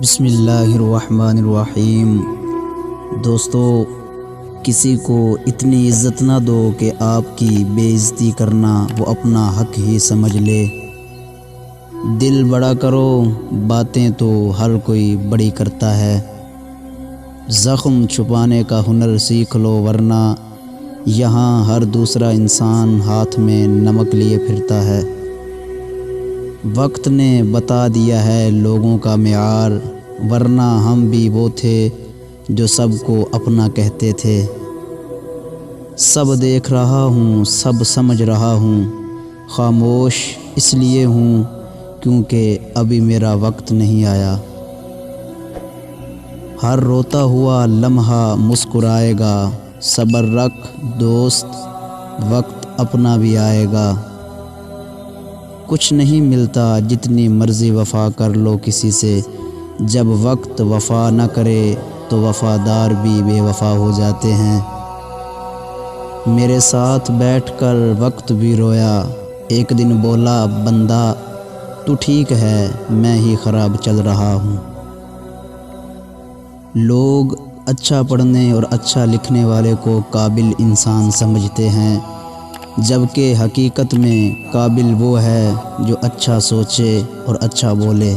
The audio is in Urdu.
بسم اللہ الرحمن الرحیم۔ دوستو، کسی کو اتنی عزت نہ دو کہ آپ کی بے عزتی کرنا وہ اپنا حق ہی سمجھ لے۔ دل بڑا کرو، باتیں تو ہر کوئی بڑی کرتا ہے۔ زخم چھپانے کا ہنر سیکھ لو، ورنہ یہاں ہر دوسرا انسان ہاتھ میں نمک لیے پھرتا ہے۔ وقت نے بتا دیا ہے لوگوں کا معیار، ورنہ ہم بھی وہ تھے جو سب کو اپنا کہتے تھے۔ سب دیکھ رہا ہوں، سب سمجھ رہا ہوں، خاموش اس لیے ہوں کیونکہ ابھی میرا وقت نہیں آیا۔ ہر روتا ہوا لمحہ مسکرائے گا، صبر رکھ دوست، وقت اپنا بھی آئے گا۔ کچھ نہیں ملتا جتنی مرضی وفا کر لو کسی سے، جب وقت وفا نہ کرے تو وفادار بھی بے وفا ہو جاتے ہیں۔ میرے ساتھ بیٹھ کر وقت بھی رویا، ایک دن بولا بندہ تو ٹھیک ہے، میں ہی خراب چل رہا ہوں۔ لوگ اچھا پڑھنے اور اچھا لکھنے والے کو قابل انسان سمجھتے ہیں، جبکہ حقیقت میں قابل وہ ہے جو اچھا سوچے اور اچھا بولے۔